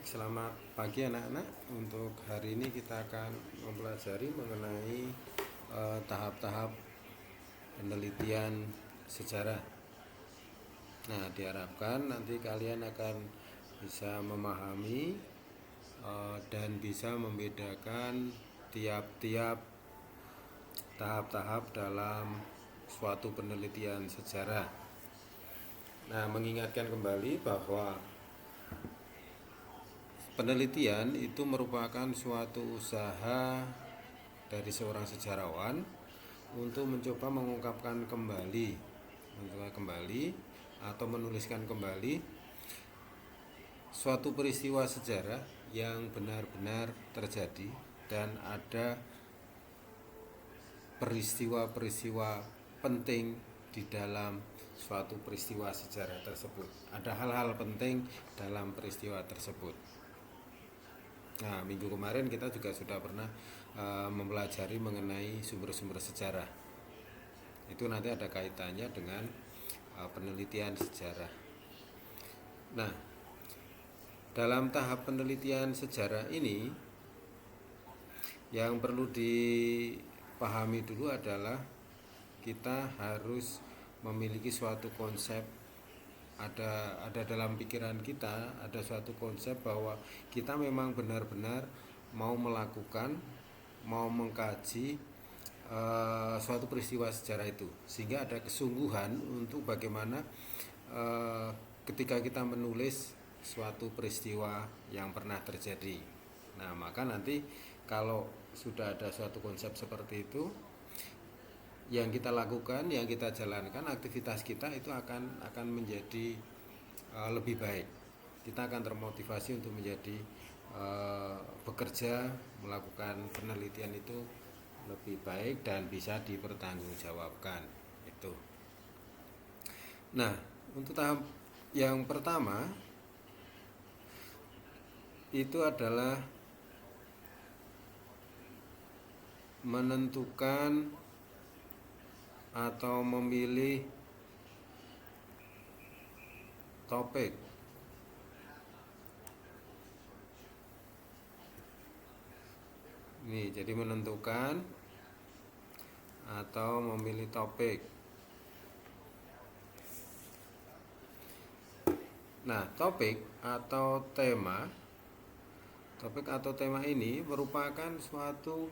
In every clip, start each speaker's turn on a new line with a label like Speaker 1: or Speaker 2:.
Speaker 1: Selamat pagi anak-anak. Untuk hari ini kita akan mempelajari mengenai tahap-tahap penelitian sejarah. Nah, diharapkan nanti kalian akan bisa memahami dan bisa membedakan tiap-tiap tahap-tahap dalam suatu penelitian sejarah. Nah, mengingatkan kembali bahwa penelitian itu merupakan suatu usaha dari seorang sejarawan untuk mencoba mengungkapkan kembali atau menuliskan kembali suatu peristiwa sejarah yang benar-benar terjadi dan ada peristiwa-peristiwa penting di dalam suatu peristiwa sejarah tersebut. Ada hal-hal penting dalam peristiwa tersebut. Nah, minggu kemarin kita juga sudah pernah mempelajari mengenai sumber-sumber sejarah. Itu nanti ada kaitannya dengan penelitian sejarah. Nah, dalam tahap penelitian sejarah ini yang perlu dipahami dulu adalah kita harus memiliki suatu konsep. Ada dalam pikiran kita ada suatu konsep bahwa kita memang benar-benar mau mengkaji suatu peristiwa sejarah itu, sehingga ada kesungguhan untuk bagaimana ketika kita menulis suatu peristiwa yang pernah terjadi. Nah, maka nanti kalau sudah ada suatu konsep seperti itu, yang kita lakukan, yang kita jalankan, aktivitas kita itu akan menjadi lebih baik. Kita akan termotivasi untuk menjadi bekerja, melakukan penelitian itu lebih baik dan bisa dipertanggungjawabkan. Itu. Nah, untuk tahap yang pertama itu adalah menentukan atau memilih topik. Ini jadi menentukan atau memilih topik. Nah, topik atau tema ini merupakan suatu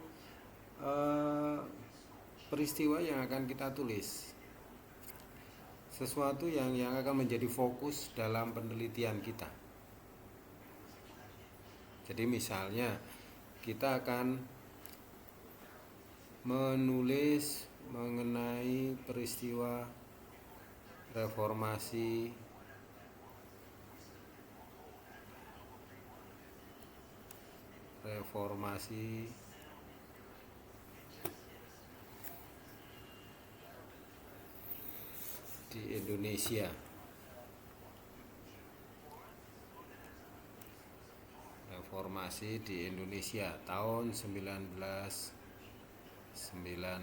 Speaker 1: peristiwa yang akan kita tulis, sesuatu yang akan menjadi fokus dalam penelitian kita. Jadi misalnya kita akan menulis mengenai peristiwa reformasi di Indonesia. Reformasi di Indonesia tahun 1998.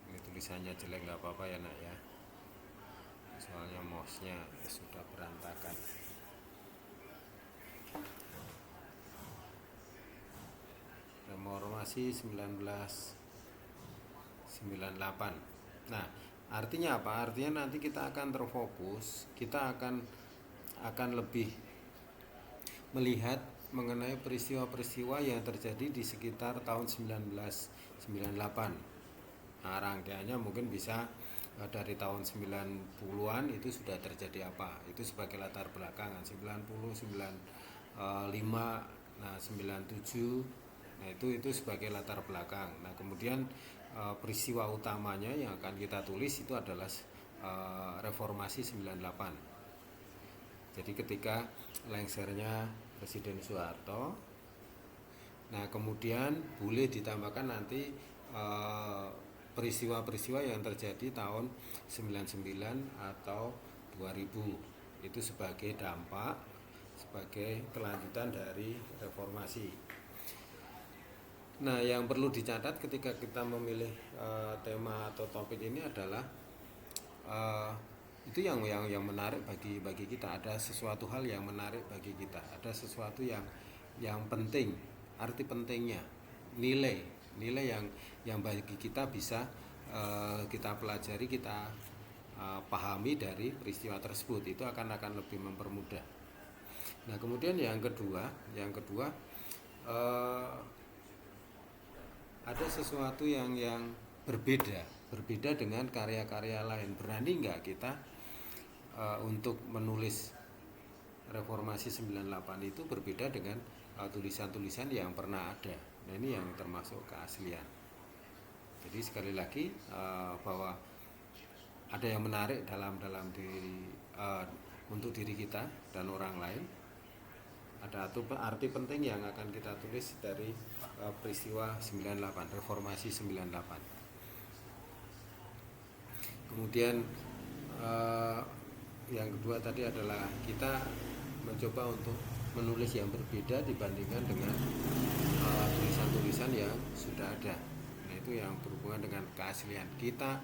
Speaker 1: Ini tulisannya jelek, nggak apa-apa ya nak ya, soalnya mouse-nya sudah berantakan. Reformasi 1998. Nah, artinya apa? Artinya nanti kita akan terfokus, kita akan lebih melihat mengenai peristiwa-peristiwa yang terjadi di sekitar tahun 1998. Nah, rangkaiannya mungkin bisa dari tahun 90-an itu sudah terjadi apa, itu sebagai latar belakangan. 90, 95, nah 97, nah itu sebagai latar belakang. Nah, kemudian peristiwa utamanya yang akan kita tulis itu adalah reformasi 98. Jadi ketika lengsernya Presiden Soeharto, nah kemudian boleh ditambahkan nanti peristiwa-peristiwa yang terjadi tahun 99 atau 2000, itu sebagai dampak, sebagai kelanjutan dari reformasi. Nah, yang perlu dicatat ketika kita memilih tema atau topik ini adalah Itu yang menarik bagi kita. Ada sesuatu hal yang menarik bagi kita, ada sesuatu yang penting, arti pentingnya, nilai nilai yang bagi kita bisa kita pelajari, kita pahami dari peristiwa tersebut. Itu akan lebih mempermudah. Nah, kemudian yang kedua eh, ada sesuatu yang berbeda dengan karya-karya lain. Berani nggak kita untuk menulis Reformasi 98 itu berbeda dengan tulisan-tulisan yang pernah ada. Nah, ini yang termasuk keaslian. Jadi sekali lagi bahwa ada yang menarik dalam diri untuk diri kita dan orang lain. Ada arti penting yang akan kita tulis dari peristiwa 98, Reformasi 98. Kemudian yang kedua tadi adalah kita mencoba untuk menulis yang berbeda dibandingkan dengan tulisan-tulisan yang sudah ada. Nah, itu yang berhubungan dengan keaslian. Kita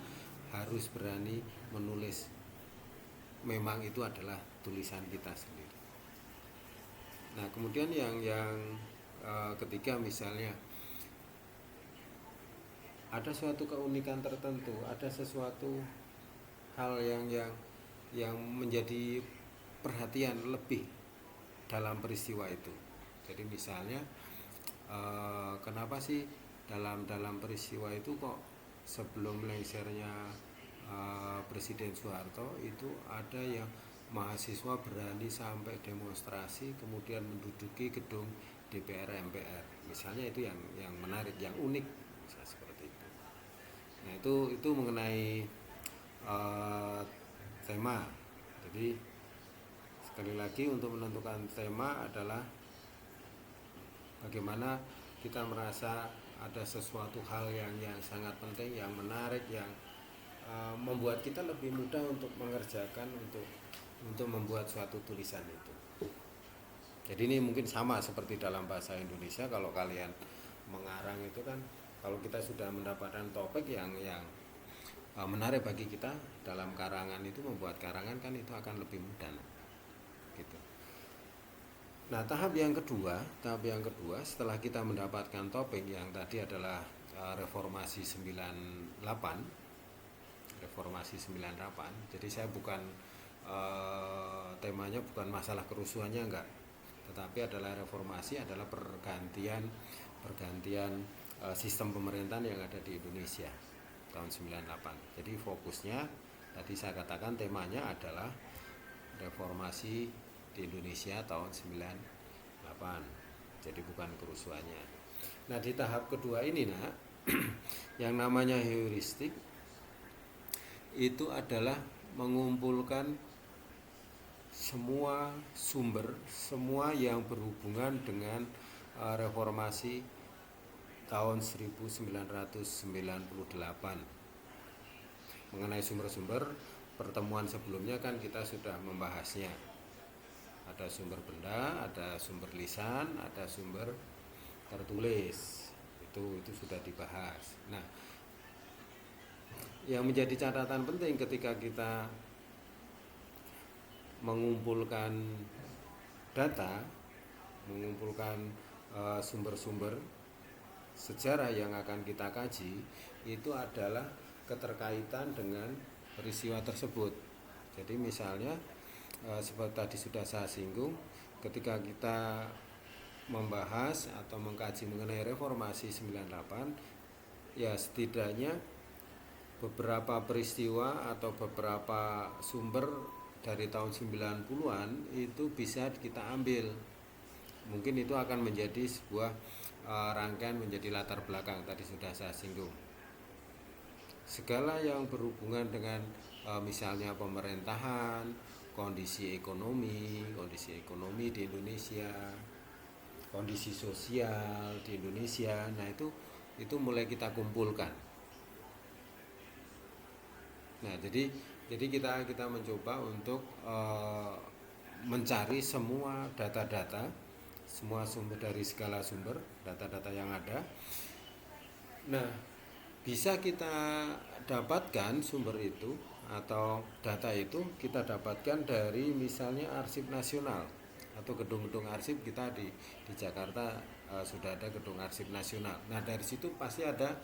Speaker 1: harus berani menulis memang itu adalah tulisan kita sendiri. Nah, kemudian yang ketiga, misalnya ada suatu keunikan tertentu, ada sesuatu hal yang menjadi perhatian lebih dalam peristiwa itu. Jadi misalnya kenapa sih dalam peristiwa itu kok sebelum lengsernya Presiden Soeharto itu ada yang mahasiswa berani sampai demonstrasi kemudian menduduki gedung DPR MPR. Misalnya itu yang menarik, yang unik, misalnya seperti itu. Nah, itu mengenai tema. Jadi sekali lagi, untuk menentukan tema adalah bagaimana kita merasa ada sesuatu hal yang sangat penting, yang menarik, yang membuat kita lebih mudah untuk mengerjakan, untuk membuat suatu tulisan itu. Jadi ini mungkin sama seperti dalam bahasa Indonesia. Kalau kalian mengarang itu kan, kalau kita sudah mendapatkan topik yang menarik bagi kita dalam karangan itu, membuat karangan kan itu akan lebih mudah gitu. Nah, tahap yang kedua setelah kita mendapatkan topik yang tadi adalah Reformasi 98. Jadi saya bukan temanya bukan masalah kerusuhannya, enggak, tetapi adalah reformasi, adalah pergantian sistem pemerintahan yang ada di Indonesia tahun 98. Jadi fokusnya tadi saya katakan temanya adalah reformasi di Indonesia tahun 98. Jadi bukan kerusuhannya. Nah, di tahap kedua ini yang namanya heuristik itu adalah mengumpulkan semua sumber, semua yang berhubungan dengan reformasi tahun 1998. Mengenai sumber-sumber, pertemuan sebelumnya kan kita sudah membahasnya. Ada sumber benda, ada sumber lisan, ada sumber tertulis. Itu sudah dibahas. Nah, yang menjadi catatan penting ketika kita mengumpulkan data, mengumpulkan sumber-sumber sejarah yang akan kita kaji, itu adalah keterkaitan dengan peristiwa tersebut. Jadi misalnya seperti tadi sudah saya singgung, ketika kita membahas atau mengkaji mengenai Reformasi 98, ya setidaknya beberapa peristiwa atau beberapa sumber dari tahun 90-an itu bisa kita ambil. Mungkin itu akan menjadi sebuah rangkaian, menjadi latar belakang, tadi sudah saya singgung. Segala yang berhubungan dengan misalnya pemerintahan, kondisi ekonomi di Indonesia, kondisi sosial di Indonesia. Nah, itu mulai kita kumpulkan. Nah, jadi kita mencoba untuk mencari semua data-data, semua sumber dari segala sumber, data-data yang ada. Nah, bisa kita dapatkan sumber itu atau data itu kita dapatkan dari misalnya arsip nasional atau gedung-gedung arsip kita di Jakarta sudah ada gedung arsip nasional. Nah dari situ pasti ada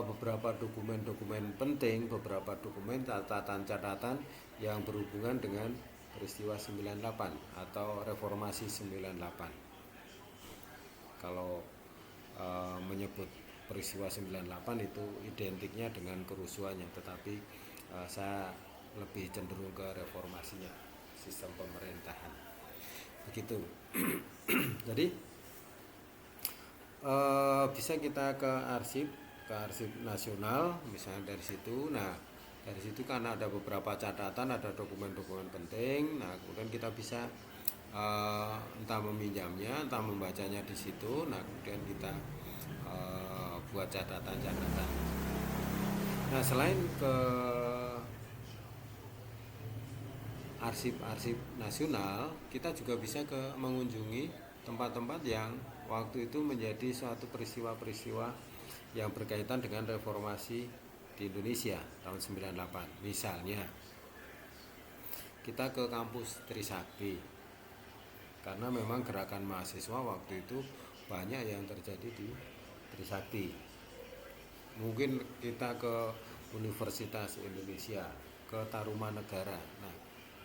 Speaker 1: beberapa dokumen-dokumen penting, beberapa dokumen catatan-catatan yang berhubungan dengan peristiwa 98 atau reformasi 98. Kalau menyebut peristiwa 98 itu identiknya dengan kerusuhannya, tetapi saya lebih cenderung ke reformasinya, sistem pemerintahan. Begitu. Jadi bisa kita ke arsip nasional misalnya dari situ. Nah dari situ kan ada beberapa catatan, ada dokumen-dokumen penting. Nah kemudian kita bisa entah meminjamnya, entah membacanya di situ. Nah kemudian kita buat catatan-catatan. Nah selain ke arsip-arsip nasional, kita juga bisa mengunjungi tempat-tempat yang waktu itu menjadi suatu peristiwa-peristiwa yang berkaitan dengan reformasi di Indonesia tahun 98. Misalnya kita ke kampus Trisakti, karena memang gerakan mahasiswa waktu itu banyak yang terjadi di Trisakti. Mungkin kita ke Universitas Indonesia, ke Tarumanegara. Nah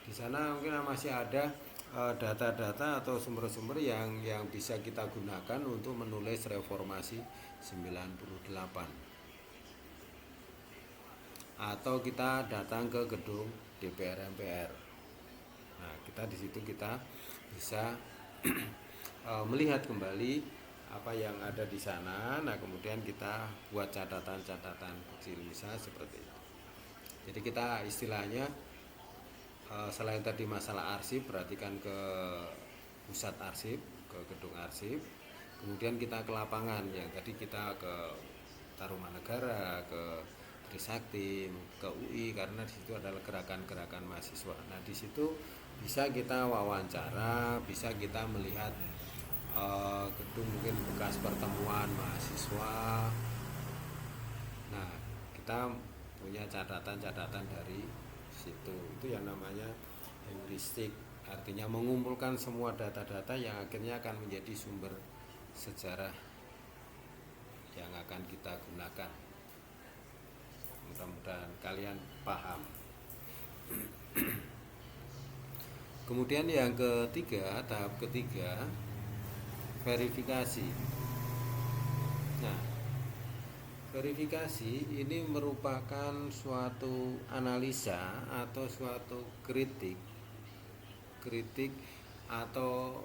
Speaker 1: di sana mungkin masih ada data-data atau sumber-sumber yang bisa kita gunakan untuk menulis reformasi 98. Atau kita datang ke gedung DPR MPR. Nah kita di situ kita bisa melihat kembali apa yang ada di sana. Nah kemudian kita buat catatan-catatan kecil misalnya seperti itu. Jadi kita istilahnya selain tadi masalah arsip, perhatikan ke pusat arsip, ke gedung arsip. Kemudian kita ke lapangan, yang tadi kita ke Tarumanegara, ke Trisakti, ke UI, karena di situ adalah gerakan-gerakan mahasiswa. Nah di situ bisa kita wawancara, bisa kita melihat gedung mungkin bekas pertemuan mahasiswa. Nah kita punya catatan-catatan dari situ. Itu yang namanya heuristik, artinya mengumpulkan semua data-data yang akhirnya akan menjadi sumber sejarah yang akan kita gunakan. Mudah-mudahan kalian paham. Kemudian yang ketiga, tahap ketiga, verifikasi. Nah verifikasi ini merupakan suatu analisa atau suatu kritik atau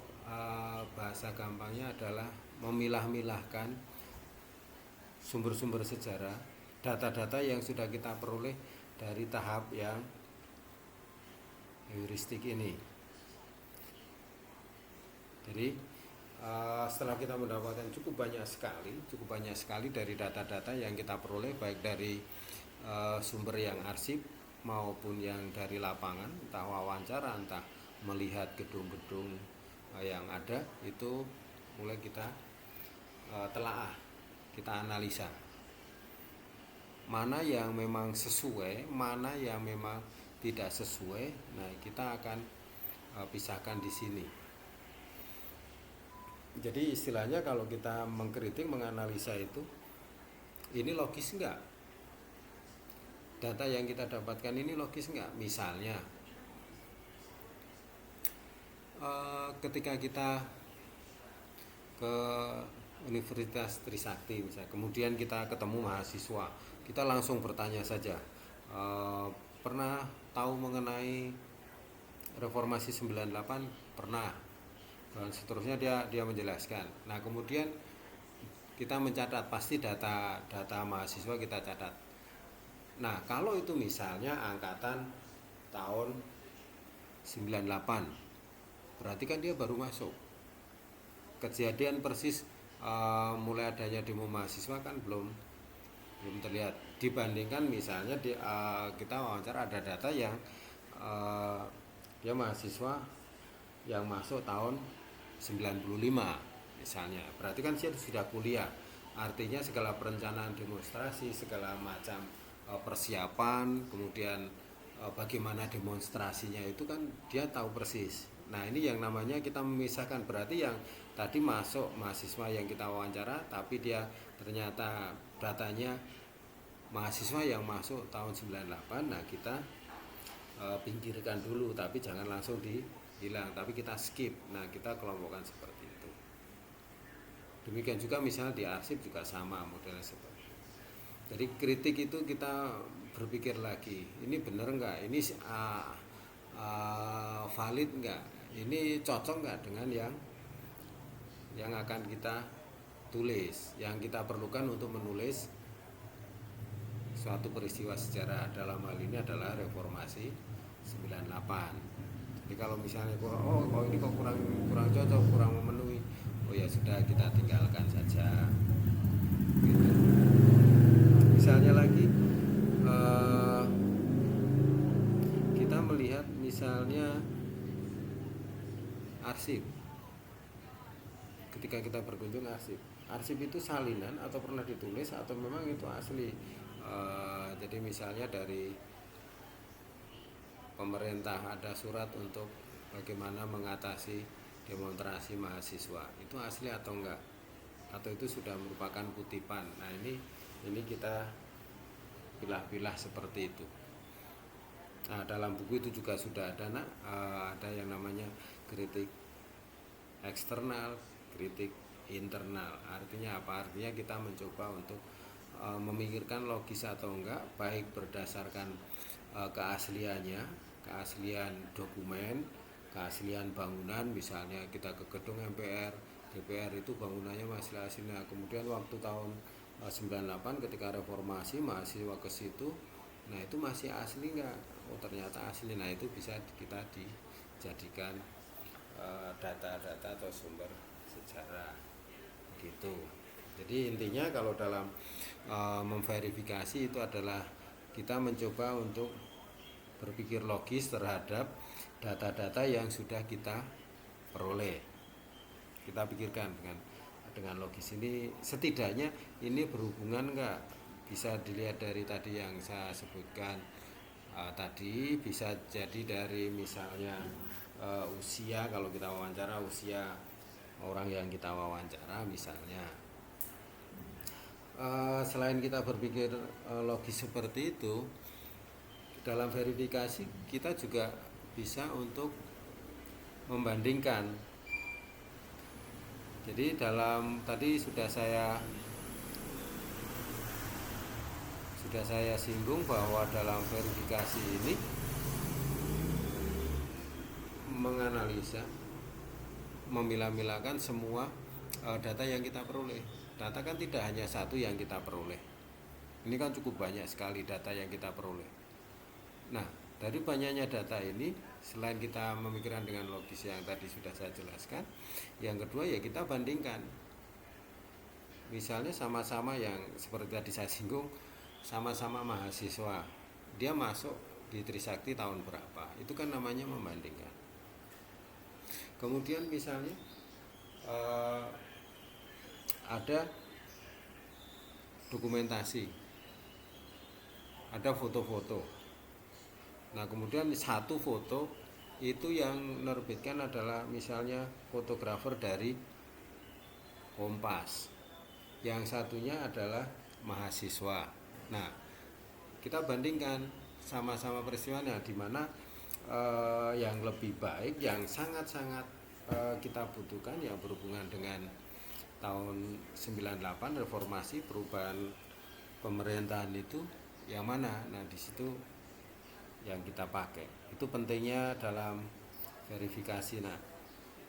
Speaker 1: bahasa gampangnya adalah memilah-milahkan sumber-sumber sejarah, data-data yang sudah kita peroleh dari tahap yang heuristik ini. Jadi setelah kita mendapatkan cukup banyak sekali dari data-data yang kita peroleh, baik dari sumber yang arsip maupun yang dari lapangan, entah wawancara, entah melihat gedung-gedung yang ada, itu mulai kita telaah, kita analisa mana yang memang sesuai, mana yang memang tidak sesuai. Nah kita akan pisahkan di sini. Jadi istilahnya kalau kita mengkritik, menganalisa itu, ini logis enggak? Data yang kita dapatkan ini logis enggak? Misalnya ketika kita ke Universitas Trisakti misalnya, kemudian kita ketemu mahasiswa, kita langsung bertanya saja, pernah tahu mengenai reformasi 98? Pernah. Dan seterusnya dia menjelaskan. Nah kemudian kita mencatat, pasti data mahasiswa kita catat. Nah kalau itu misalnya angkatan tahun 98, berarti kan dia baru masuk. Kejadian persis mulai adanya demo mahasiswa kan belum terlihat. Dibandingkan misalnya kita wawancara ada data yang dia mahasiswa yang masuk tahun 95 misalnya, berarti kan dia sudah kuliah. Artinya segala perencanaan demonstrasi, segala macam persiapan, kemudian bagaimana demonstrasinya itu kan dia tahu persis. Nah ini yang namanya kita memisahkan, berarti yang tadi masuk mahasiswa yang kita wawancara tapi dia ternyata datanya mahasiswa yang masuk tahun 98. Nah kita pinggirkan dulu, tapi jangan langsung dihilang, tapi kita skip. Nah kita kelompokkan seperti itu. Demikian juga misalnya di arsip juga sama modelnya seperti itu. Jadi kritik itu kita berpikir lagi, ini benar nggak, ini valid nggak, ini cocok nggak dengan yang akan kita tulis, yang kita perlukan untuk menulis suatu peristiwa sejarah. Dalam hal ini adalah reformasi 98. Jadi kalau misalnya ini kok kurang cocok, kurang memenuhi, oh ya sudah, kita tinggalkan saja gitu. Misalnya lagi kita melihat misalnya arsip. Ketika kita berkunjung arsip itu salinan atau pernah ditulis atau memang itu asli. Jadi misalnya dari pemerintah ada surat untuk bagaimana mengatasi demonstrasi mahasiswa, itu asli atau enggak, atau itu sudah merupakan kutipan. Nah ini kita pilah-pilah seperti itu. Nah dalam buku itu juga sudah ada ada yang namanya kritik eksternal, kritik internal. Artinya apa? Artinya kita mencoba untuk memikirkan logis atau enggak, baik berdasarkan keasliannya, keaslian dokumen, keaslian bangunan. Misalnya kita ke gedung MPR, DPR itu bangunannya masih asli. Nah, kemudian waktu tahun 98 ketika reformasi mahasiswa ke situ, nah itu masih asli enggak? Oh ternyata asli. Nah itu bisa kita dijadikan data-data atau sumber sejarah gitu. Jadi intinya kalau dalam memverifikasi itu adalah kita mencoba untuk berpikir logis terhadap data-data yang sudah kita peroleh. Kita pikirkan dengan logis ini, setidaknya ini berhubungan enggak, bisa dilihat dari tadi yang saya sebutkan tadi, bisa jadi dari misalnya usia, kalau kita wawancara usia orang yang kita wawancara misalnya. Selain kita berpikir logis seperti itu, dalam verifikasi kita juga bisa untuk membandingkan. Jadi dalam tadi sudah saya singgung bahwa dalam verifikasi ini menganalisa, memilah-milahkan semua data yang kita peroleh. Data kan tidak hanya satu yang kita peroleh. Ini kan cukup banyak sekali data yang kita peroleh. Nah, dari banyaknya data ini, selain kita memikirkan dengan logis yang tadi sudah saya jelaskan, yang kedua ya kita bandingkan. Misalnya sama-sama yang seperti tadi saya singgung, sama-sama mahasiswa, dia masuk di Trisakti tahun berapa, itu kan namanya membandingkan. Kemudian misalnya ada dokumentasi, ada foto-foto. Nah kemudian satu foto itu yang menerbitkan adalah misalnya fotografer dari Kompas, yang satunya adalah mahasiswa. Nah kita bandingkan sama-sama peristiwanya, di mana yang lebih baik, yang sangat-sangat kita butuhkan, yang berhubungan dengan tahun 98 reformasi, perubahan pemerintahan itu yang mana. Nah di situ yang kita pakai. Itu pentingnya dalam verifikasi. Nah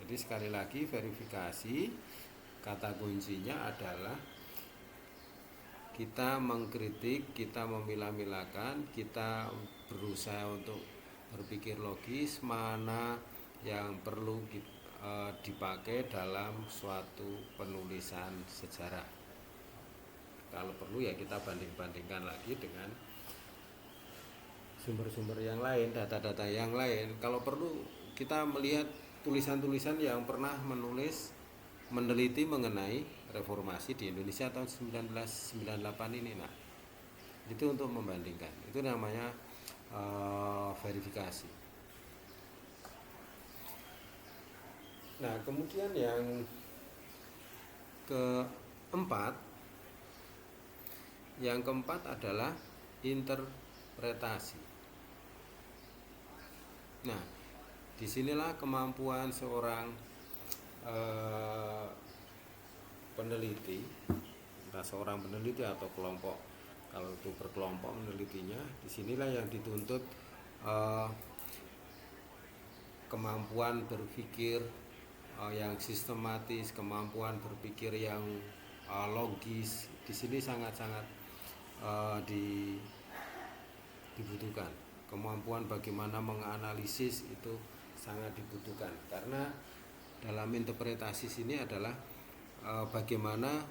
Speaker 1: jadi sekali lagi, verifikasi kata kuncinya adalah kita mengkritik, kita memilah-milahkan, kita berusaha untuk berpikir logis mana yang perlu dipakai dalam suatu penulisan sejarah. Kalau perlu ya kita banding-bandingkan lagi dengan sumber-sumber yang lain, data-data yang lain. Kalau perlu kita melihat tulisan-tulisan yang pernah meneliti mengenai reformasi di Indonesia tahun 1998 ini. Nah Itu untuk membandingkan. Itu namanya verifikasi. Nah, kemudian keempat, yang keempat adalah interpretasi. Nah, disinilah kemampuan seorang peneliti, entah seorang peneliti atau kelompok, kalau itu berkelompok menelitinya, disinilah yang dituntut kemampuan berpikir yang sistematis, kemampuan berpikir yang logis. Di sini sangat-sangat dibutuhkan. Kemampuan bagaimana menganalisis itu sangat dibutuhkan, karena dalam interpretasi sini adalah bagaimana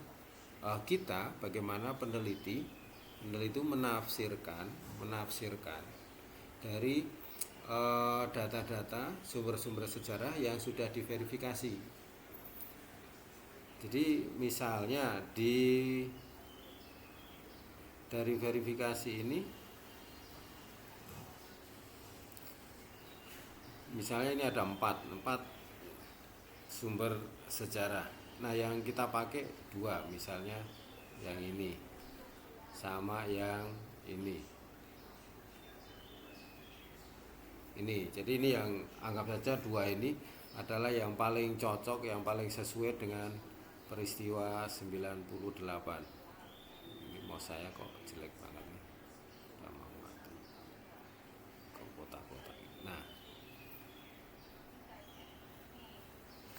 Speaker 1: bagaimana peneliti itu menafsirkan dari data-data, sumber-sumber sejarah yang sudah diverifikasi. Jadi misalnya dari verifikasi ini, misalnya ini ada empat sumber sejarah. Nah, yang kita pakai dua, misalnya yang ini sama yang ini. Jadi ini yang anggap saja dua ini adalah yang paling cocok, yang paling sesuai dengan peristiwa 98. Ini mau saya kok jelek banget nih. Udah mau mati. Kok kotak-kotak. Nah,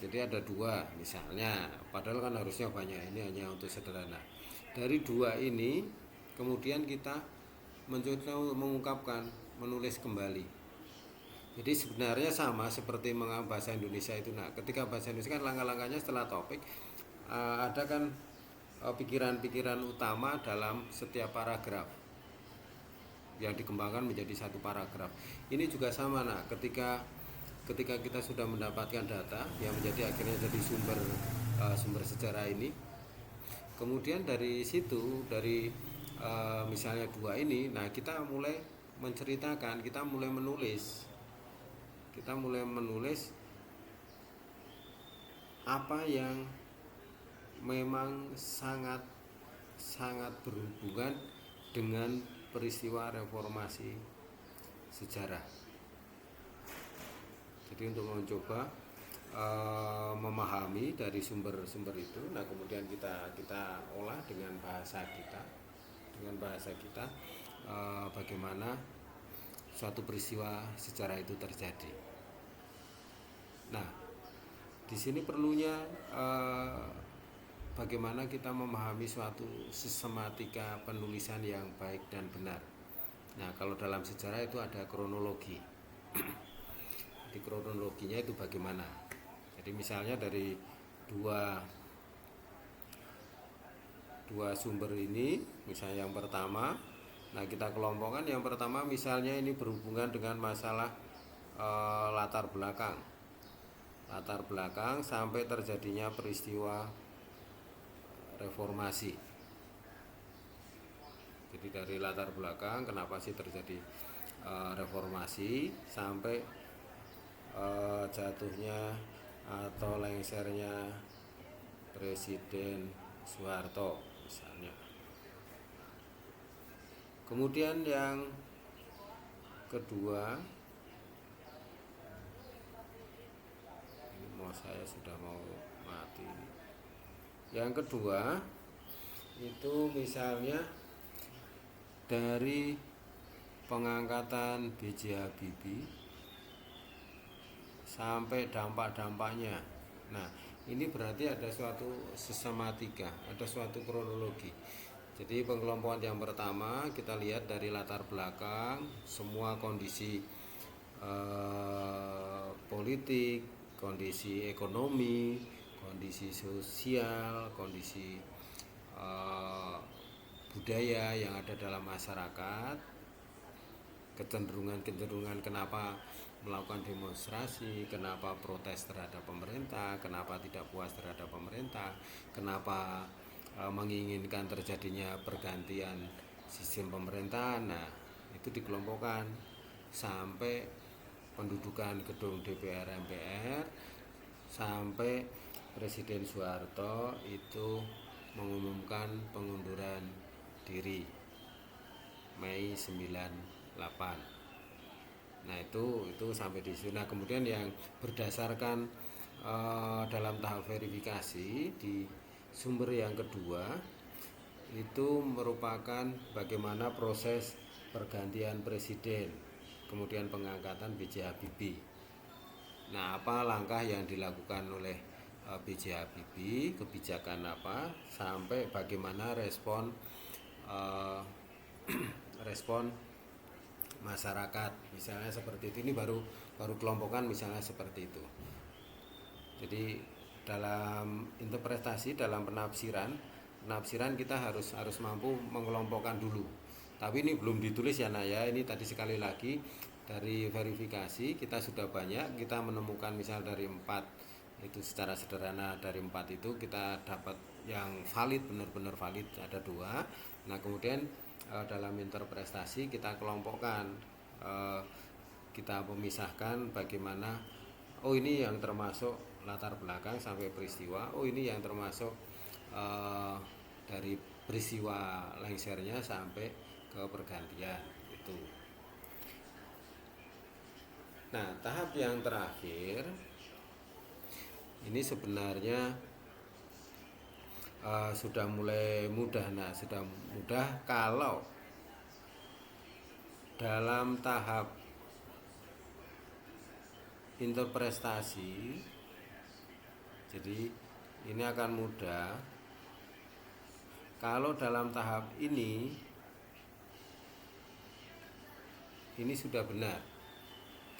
Speaker 1: jadi ada dua misalnya, padahal kan harusnya banyak, ini hanya untuk sederhana. Dari dua ini kemudian kita mencoba mengungkapkan, menulis kembali. Jadi sebenarnya sama seperti bahasa Indonesia itu. Nah, ketika bahasa Indonesia kan langkah-langkahnya setelah topik ada kan pikiran-pikiran utama dalam setiap paragraf yang dikembangkan menjadi satu paragraf. Ini juga sama. Nah, ketika kita sudah mendapatkan data yang menjadi akhirnya jadi sumber sejarah ini, kemudian dari situ, dari misalnya dua ini, nah kita mulai menceritakan, kita mulai menulis apa yang memang sangat berhubungan dengan peristiwa reformasi sejarah. Jadi untuk mencoba memahami dari sumber-sumber itu, nah kemudian kita olah dengan bahasa kita bagaimana suatu peristiwa sejarah itu terjadi. Nah, di sini perlunya bagaimana kita memahami suatu sistematika penulisan yang baik dan benar. Nah, kalau dalam sejarah itu ada kronologi. Di kronologinya itu bagaimana? Jadi misalnya dari dua sumber ini, misalnya yang pertama, nah kita kelompokkan. Yang pertama misalnya ini berhubungan dengan masalah latar belakang sampai terjadinya peristiwa reformasi. Jadi dari latar belakang kenapa sih terjadi reformasi sampai jatuhnya atau lengsernya Presiden Soeharto misalnya. Kemudian yang kedua, ini saya sudah mau mati. Yang kedua itu misalnya dari pengangkatan B.J. Habibie sampai dampak-dampaknya. Nah, ini berarti ada suatu sistematika, ada suatu kronologi. Jadi pengelompokan yang pertama kita lihat dari latar belakang, semua kondisi politik, kondisi ekonomi, kondisi sosial, kondisi budaya yang ada dalam masyarakat, kecenderungan kenapa melakukan demonstrasi, kenapa protes terhadap pemerintah, kenapa tidak puas terhadap pemerintah, kenapa menginginkan terjadinya pergantian sistem pemerintahan. Nah, itu dikelompokkan sampai pendudukan gedung DPR MPR, sampai Presiden Soeharto itu mengumumkan pengunduran diri Mei 98. Nah, itu sampai di situ. Nah, kemudian yang berdasarkan dalam tahap verifikasi di sumber yang kedua itu merupakan bagaimana proses pergantian presiden, kemudian pengangkatan B.J. Habibie. Nah, apa langkah yang dilakukan oleh B.J. Habibie, kebijakan apa, sampai bagaimana respon respon masyarakat, misalnya seperti itu. Ini baru kelompokan misalnya seperti itu. Jadi dalam interpretasi, dalam penafsiran kita harus mampu mengelompokkan dulu. Tapi ini belum ditulis ya Nak ya. Ini tadi sekali lagi dari verifikasi kita sudah banyak, kita menemukan misal dari 4 itu secara sederhana, dari 4 itu kita dapat yang valid, benar-benar valid ada 2. Nah, kemudian dalam interpretasi kita kelompokkan, kita memisahkan bagaimana, oh ini yang termasuk latar belakang sampai peristiwa, oh ini yang termasuk dari peristiwa lengsernya sampai ke pergantian itu. Nah, tahap yang terakhir ini sebenarnya sudah mulai mudah. Nah, sudah mudah kalau dalam tahap interpretasi. Jadi ini akan mudah kalau dalam tahap ini sudah benar,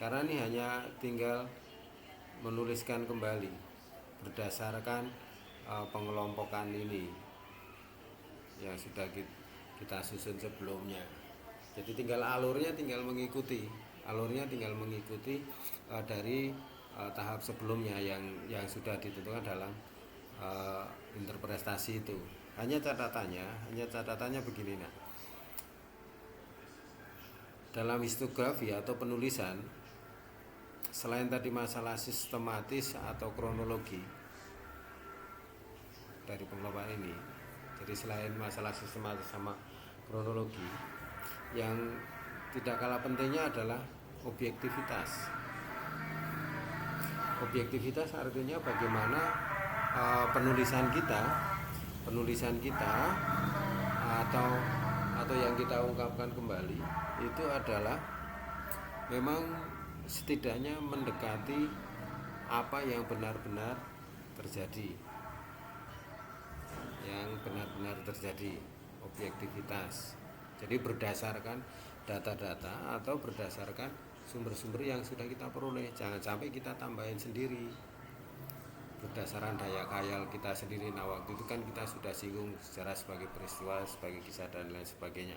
Speaker 1: karena ini hanya tinggal menuliskan kembali berdasarkan pengelompokan ini yang sudah kita susun sebelumnya. Jadi tinggal alurnya tinggal mengikuti dari tahap sebelumnya yang sudah ditentukan dalam interpretasi itu. Hanya catatannya begini. Nah, dalam histografi atau penulisan, selain tadi masalah sistematis atau kronologi dari pengelompokan ini, jadi selain masalah sistematis sama kronologi, yang tidak kalah pentingnya adalah objektivitas. Objektivitas artinya bagaimana penulisan kita atau yang kita ungkapkan kembali itu adalah memang setidaknya mendekati apa yang benar-benar terjadi, objektivitas. Jadi berdasarkan data-data atau berdasarkan sumber-sumber yang sudah kita peroleh. Jangan sampai kita tambahin sendiri berdasarkan daya khayal kita sendiri. Nah, waktu itu kan kita sudah singgung secara sebagai peristiwa, sebagai kisah dan lain sebagainya.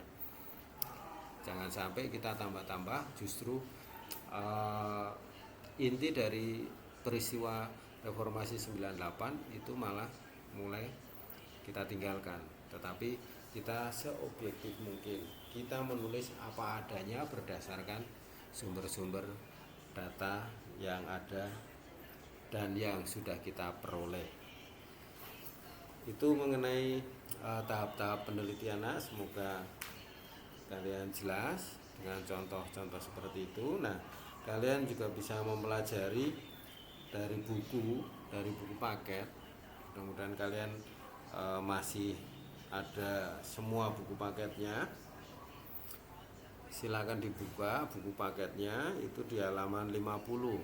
Speaker 1: Jangan sampai kita tambah-tambah, justru inti dari peristiwa reformasi 98 itu malah mulai kita tinggalkan. Tetapi kita seobjektif mungkin, kita menulis apa adanya berdasarkan sumber-sumber data yang ada dan yang sudah kita peroleh. Itu mengenai tahap-tahap penelitian. Semoga kalian jelas dengan contoh-contoh seperti itu. Nah, kalian juga bisa mempelajari dari buku paket. Mudah-mudahan kalian masih ada semua buku paketnya. Silakan dibuka buku paketnya, itu di halaman 50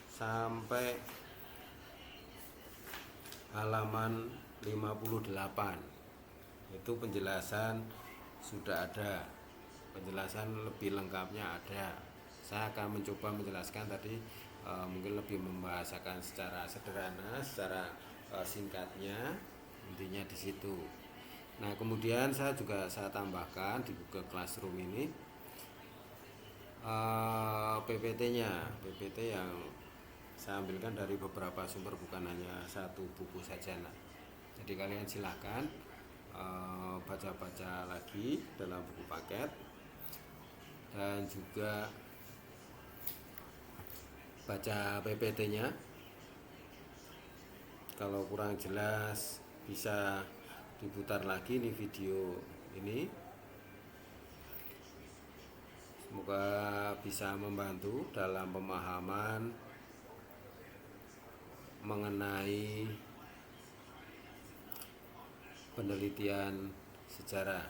Speaker 1: sampai halaman 58. Itu penjelasan sudah ada, penjelasan lebih lengkapnya ada. Saya akan mencoba menjelaskan tadi mungkin lebih membahasakan secara sederhana, secara singkatnya, intinya di situ. Nah, kemudian saya tambahkan di Google Classroom ini PPT yang saya ambilkan dari beberapa sumber, bukan hanya satu buku saja. Nah, jadi kalian silahkan baca-baca lagi dalam buku paket, dan juga baca PPT-nya. Kalau kurang jelas bisa diputar lagi nih video ini. Semoga bisa membantu dalam pemahaman mengenai penelitian sejarah.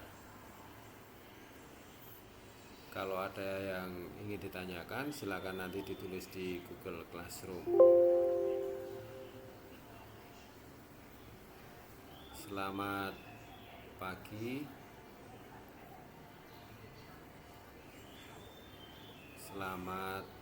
Speaker 1: Kalau ada yang ingin ditanyakan, silakan nanti ditulis di Google Classroom. Selamat pagi, selamat